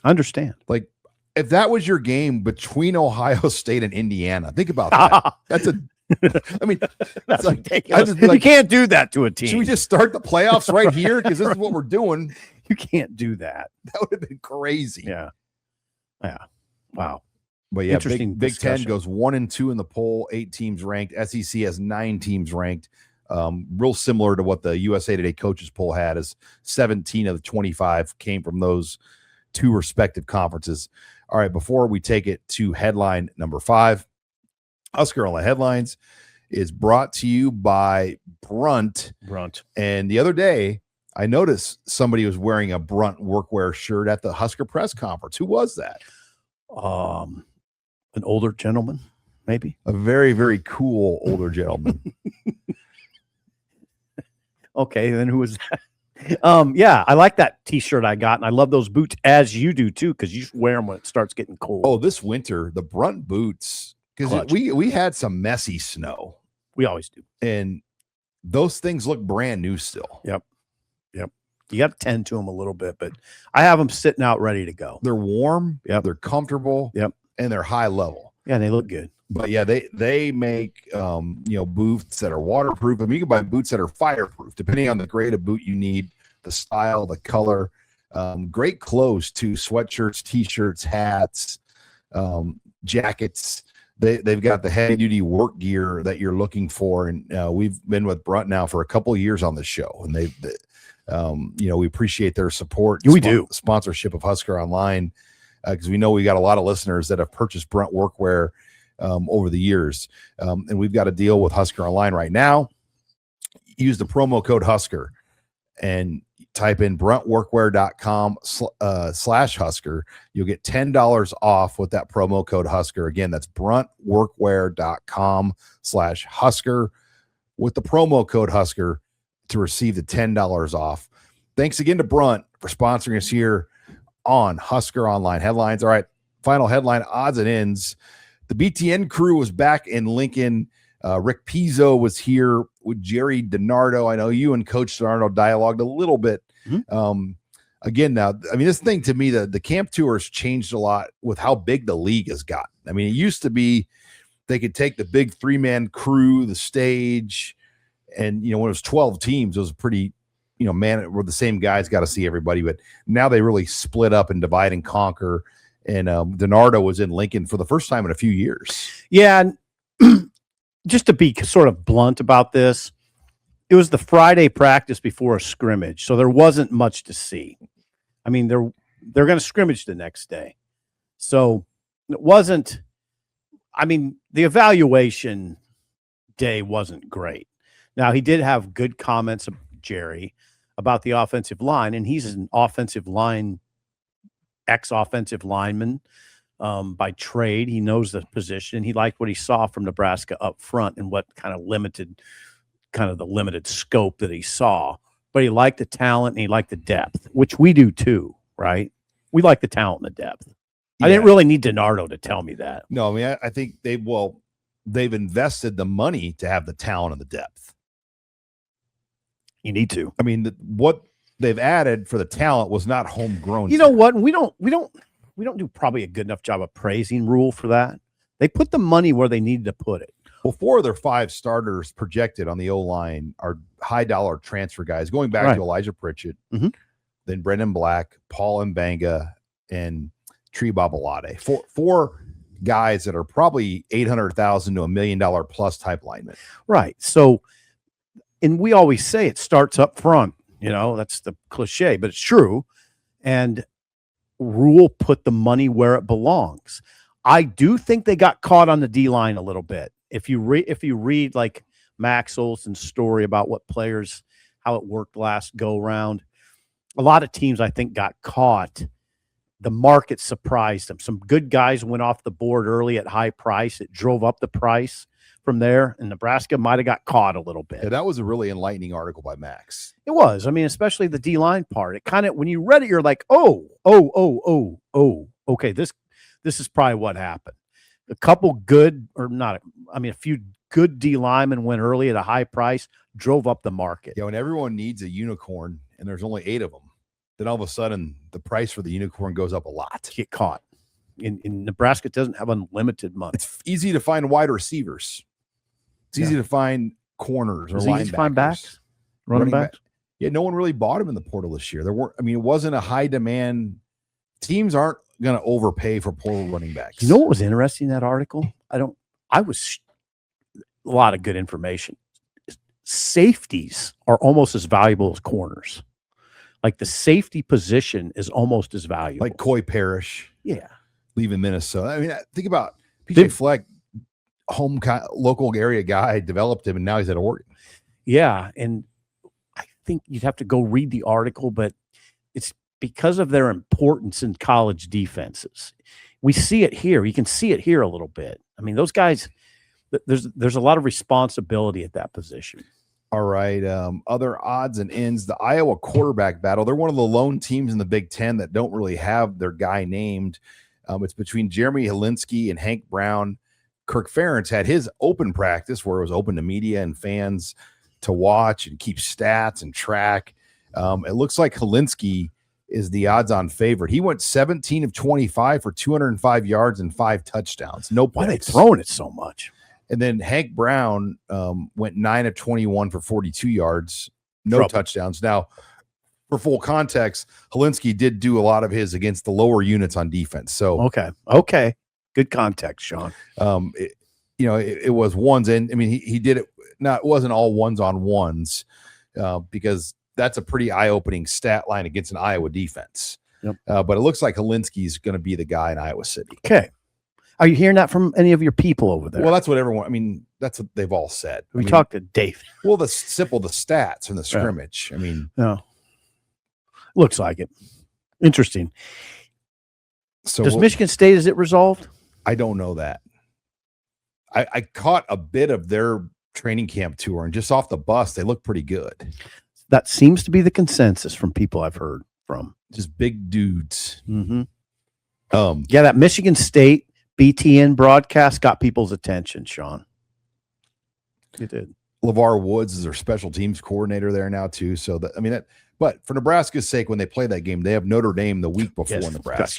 I understand. Like, if that was your game between Ohio State and Indiana, think about that. I mean, that's like, ridiculous. You can't do that to a team. Should we just start the playoffs right here? Because this is what we're doing. You can't do that. That would have been crazy. Yeah. Wow. But yeah, Big Ten goes 1-2 in the poll, 8 teams ranked. SEC has 9 teams ranked. Real similar to what the USA Today coaches poll had, as 17 of the 25 came from those 2 respective conferences. All right, before we take it to headline number 5, Husker Online Headlines is brought to you by BRUNT. And the other day, I noticed somebody was wearing a BRUNT workwear shirt at the Husker press conference. Who was that? An older gentleman, maybe. A very, very cool older gentleman. Okay, then who was that? Yeah, I like that T-shirt I got, and I love those boots, as you do too, because you wear them when it starts getting cold. Oh, this winter, the BRUNT boots, because we had some messy snow. We always do, and those things look brand new still. Yep. You got to tend to them a little bit, but I have them sitting out ready to go. They're warm. Yep. They're comfortable. Yep. And they're high level. Yeah, and they look good. But yeah, they make boots that are waterproof. I mean, you can buy boots that are fireproof, depending on the grade of boot you need, the style, the color. Great clothes too: sweatshirts, t-shirts, hats, jackets. They've got the heavy duty work gear that you're looking for, and we've been with BRUNT now for a couple of years on the show, and we appreciate their support. We do sponsorship of Husker Online, because we know we got a lot of listeners that have purchased BRUNT workwear over the years, and we've got a deal with Husker Online right now. Use the promo code Husker and type in bruntworkwear.com/Husker. You'll get $10 off with that promo code Husker. Again, that's bruntworkwear.com/Husker with the promo code Husker to receive the $10 off. Thanks again to BRUNT for sponsoring us here on Husker Online Headlines. All right, final headline, odds and ends. The BTN crew was back in Lincoln. Rick Pizzo was here with Jerry DiNardo. I know you and Coach DiNardo dialogued a little bit. Again, now, I mean, this thing to me, the camp tour has changed a lot with how big the league has gotten. I mean, it used to be they could take the big 3-man crew, the stage, and, when it was 12 teams, it was pretty, where the same guys got to see everybody. But now they really split up and divide and conquer. And DiNardo was in Lincoln for the first time in a few years. Yeah, and just to be sort of blunt about this, it was the Friday practice before a scrimmage, so there wasn't much to see. I mean, they're going to scrimmage the next day, so it wasn't. I mean, the evaluation day wasn't great. Now, he did have good comments of Jerry about the offensive line, and he's an offensive line, ex-offensive lineman. By trade, he knows the position. He liked what he saw from Nebraska up front and what kind of the limited scope that he saw. But he liked the talent and he liked the depth, which we do too, right? We like the talent and the depth. Yeah. I didn't really need DiNardo to tell me that. No, I mean, I think they've invested the money to have the talent and the depth. You need to. I mean, what they've added for the talent was not homegrown. You know what? We don't do probably a good enough job of praising Rhule for that. They put the money where they needed to put it. Well, 4 of their 5 starters projected on the O-line are high-dollar transfer guys, going back to Elijah Pritchett, then Brendan Black, Paul Mbanga, and Tree Babalade. Four guys that are probably $800,000 to $1 million plus type linemen. Right. So, and we always say it starts up front. You know, that's the cliche, but it's true. And Rhule put the money where it belongs. I do think they got caught on the D line a little bit. If you read like Max Olson's story about what players, how it worked last go round, a lot of teams I think got caught. The market surprised them. Some good guys went off the board early at high price. It drove up the price from there, and Nebraska might have got caught a little bit. Yeah, that was a really enlightening article by Max. It was. I mean, especially the D-line part. It kind of, when you read it, you're like, okay, this is probably what happened. A couple good, or not, I mean, a few good D linemen went early at a high price, drove up the market. Yeah, when everyone needs a unicorn and there's only 8 of them, then all of a sudden the price for the unicorn goes up a lot. Get caught. In Nebraska doesn't have unlimited money. It's easy to find wide receivers. It's easy to find corners or linebackers. Easy to find backs, running backs. Yeah, no one really bought him in the portal this year. There weren't. I mean, it wasn't a high demand. Teams aren't going to overpay for portal running backs. You know what was interesting in that article? I was a lot of good information. Safeties are almost as valuable as corners. Like the safety position is almost as valuable. Like Coy Parrish. Yeah. Leaving Minnesota. I mean, think about PJ Fleck, local area guy, developed him, and now he's at Oregon. Yeah, and I think you'd have to go read the article, but it's because of their importance in college defenses. We see it here. You can see it here a little bit. I mean, those guys, there's a lot of responsibility at that position. All right. Other odds and ends. The Iowa quarterback battle. They're one of the lone teams in the Big Ten that don't really have their guy named. It's between Jeremy Helinski and Hank Brown. Kirk Ferentz had his open practice where it was open to media and fans to watch and keep stats and track. It looks like Helinski is the odds-on favorite. He went 17 of 25 for 205 yards and 5 touchdowns. No picks. Why are they throwing it so much? And then Hank Brown went 9 of 21 for 42 yards, no touchdowns. Now, for full context, Helinski did do a lot of his against the lower units on defense. So okay, good context, Sean. It was ones, and I mean he did it. It wasn't all ones on ones because that's a pretty eye-opening stat line against an Iowa defense. Yep. But it looks like Helinski's going to be the guy in Iowa City. Okay. Are you hearing that from any of your people over there? Well, that's what everyone. I mean, that's what they've all said. We talked to Dave. Well, the stats from the scrimmage. I mean, no. Looks like it. Interesting. So does Michigan State, is it resolved? I don't know that. I caught a bit of their training camp tour, and just off the bus, they look pretty good. That seems to be the consensus from people I've heard from. Just big dudes. Mm-hmm. Yeah, that Michigan State BTN broadcast got people's attention, Sean. It did. LeVar Woods is their special teams coordinator there now too. So but for Nebraska's sake, when they play that game, they have Notre Dame the week before Nebraska. That's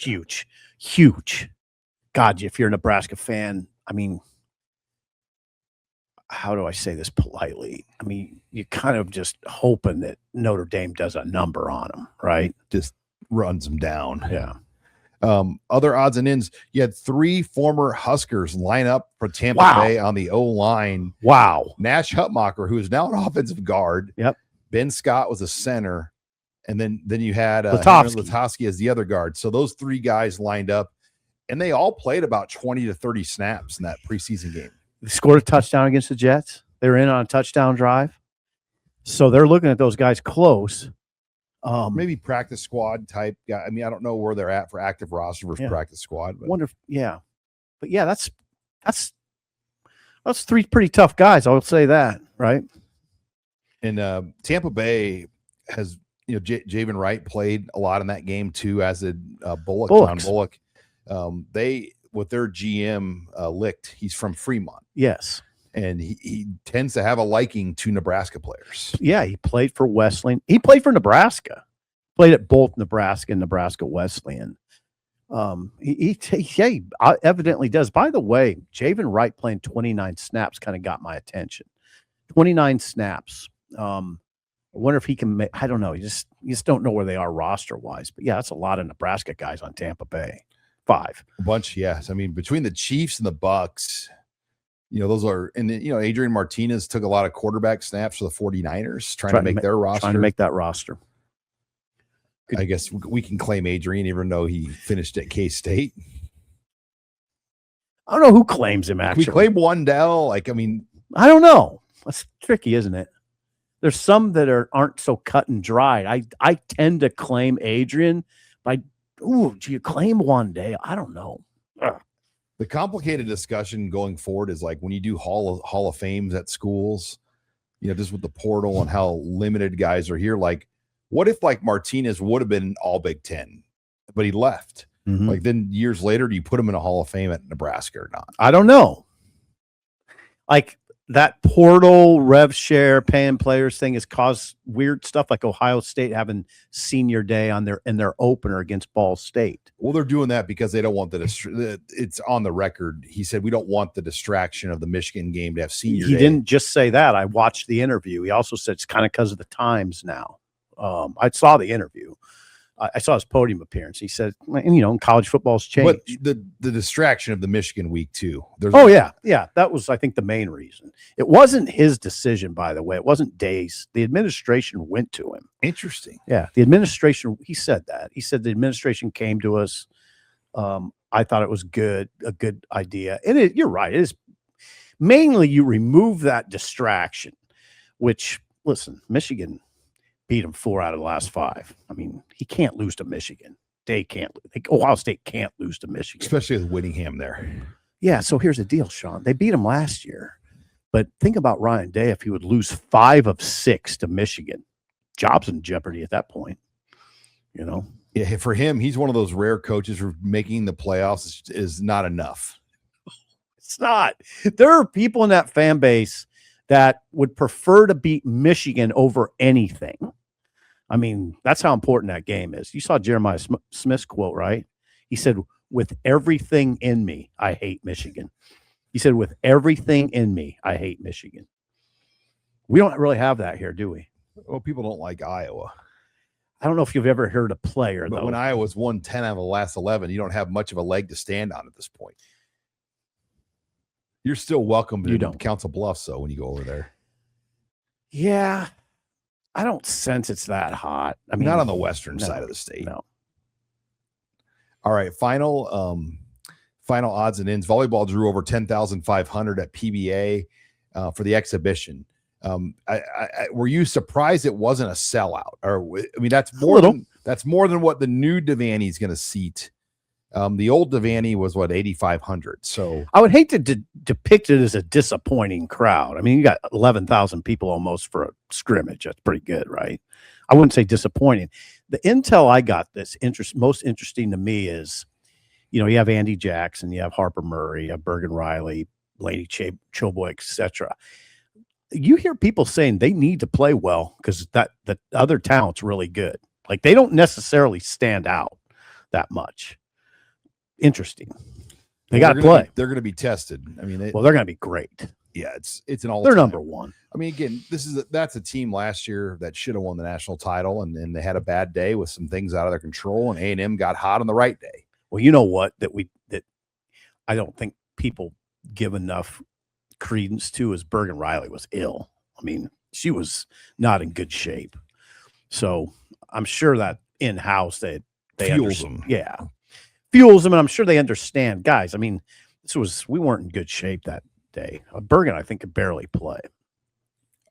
huge. God, if you're a Nebraska fan, I mean, how do I say this politely? I mean, you're kind of just hoping that Notre Dame does a number on them, right? Just runs them down. Yeah. Other odds and ends, you had 3 former Huskers line up for Tampa Bay on the O-line. Wow. Nash Hutmacher, who is now an offensive guard. Yep. Ben Scott was a center. And then you had Latowski as the other guard. So those 3 guys lined up, and they all played about 20 to 30 snaps in that preseason game. They scored a touchdown against the Jets. They were in on a touchdown drive. So they're looking at those guys close. Maybe practice squad type guy. I mean, I don't know where they're at for active roster versus practice squad. But. Wonder if, but yeah, that's 3 pretty tough guys. I'll say that, right? And Tampa Bay has, Javen Wright played a lot in that game too, as did Bullock, John Bullock. They, with their GM Licht, he's from Fremont. Yes. And he tends to have a liking to Nebraska players. Yeah, he played for Wesleyan. He played for Nebraska. Played at both Nebraska and Nebraska Wesleyan. He evidently does. By the way, Javen Wright playing 29 snaps kind of got my attention. 29 snaps. I wonder if he can make, I don't know. You just don't know where they are roster wise. But yeah, that's a lot of Nebraska guys on Tampa Bay. 5. A bunch, yes. I mean, between the Chiefs and the Bucks, those are, and Adrian Martinez took a lot of quarterback snaps for the 49ers, trying to make their roster. Trying to make that roster. I guess we can claim Adrian, even though he finished at K-State. I don't know who claims him, actually. We claim Wandell. I don't know. That's tricky, isn't it? There's some that aren't so cut and dried. I tend to claim Adrian by, do you claim one day? I don't know. The complicated discussion going forward is like when you do Hall of Fames at schools, just with the portal and how limited guys are here. Like, what if Martinez would have been all Big Ten, but he left? Mm-hmm. Then years later, do you put him in a Hall of Fame at Nebraska or not? I don't know. That portal rev share paying players thing has caused weird stuff, like Ohio State having senior day in their opener against Ball State. Well, they're doing that because they don't want it's on the record. He said, we don't want the distraction of the Michigan game to have senior day. He didn't just say that. I watched the interview. He also said it's kind of because of the times now. I saw the interview. I saw his podium appearance. He said, college football's changed. But the distraction of the Michigan week too. Yeah. That was, I think, the main reason. It wasn't his decision, by the way. It wasn't Day's. The administration went to him. Interesting. Yeah, the administration. He said that. He said the administration came to us. I thought it was a good idea. And you're right. It is mainly you remove that distraction, which, listen, Michigan beat him 4 out of the last 5. I mean, he can't lose to Michigan. They can't. Ohio State can't lose to Michigan, especially with Whittingham there. Yeah. So here's the deal, Sean. They beat him last year, but think about Ryan Day if he would lose 5 of 6 to Michigan. Job's in jeopardy at that point. Yeah, for him, he's one of those rare coaches who making the playoffs is not enough. It's not. There are people in that fan base that would prefer to beat Michigan over anything. I mean, that's how important that game is. You saw Jeremiah Smith's quote, right? He said, with everything in me, I hate Michigan. He said, with everything in me, I hate Michigan. We don't really have that here, do we? Well, people don't like Iowa. I don't know if you've ever heard a player, but though. When Iowa's won 10 out of the last 11, you don't have much of a leg to stand on at this point. You're still welcome to Council Bluffs, though, when you go over there. Yeah. I don't sense it's that hot. I mean, not on the western side of the state. No. All right. Final odds and ends. Volleyball drew over 10,500 at PBA for the exhibition. Were you surprised it wasn't a sellout? Or that's more than what the new Devaney is going to seat. The old Devaney was 8,500. So I would hate to depict it as a disappointing crowd. I mean, you got 11,000 people almost for a scrimmage. That's pretty good, right? I wouldn't say disappointing. The intel I got that's most interesting to me is, you have Andy Jackson, you have Harper Murray, you have Bergen Riley, Lady Choboy, etc. You hear people saying they need to play well because the other talent's really good. Like, they don't necessarily stand out that much. Interesting. They got to play. They're going to be tested. I mean, they're going to be great. Yeah, it's an all. They're number one. I mean, again, that's a team last year that should have won the national title, and they had a bad day with some things out of their control, and A&M got hot on the right day. Well, you know what? That I don't think people give enough credence to is Bergen Riley was ill. I mean, she was not in good shape. So I'm sure that in-house they fuels them. Yeah. Fuels them, and I'm sure they understand. Guys, I mean, we weren't in good shape that day. Bergen, I think, could barely play.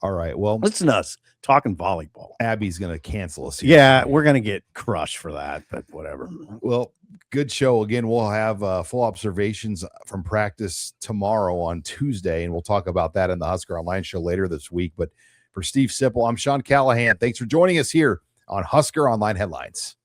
All right. Well, listen to us talking volleyball. Abby's going to cancel us here. Yeah, we're going to get crushed for that, but whatever. Well, good show. Again, we'll have full observations from practice tomorrow on Tuesday, and we'll talk about that in the Husker Online show later this week. But for Steve Sipple, I'm Sean Callahan. Thanks for joining us here on Husker Online Headlines.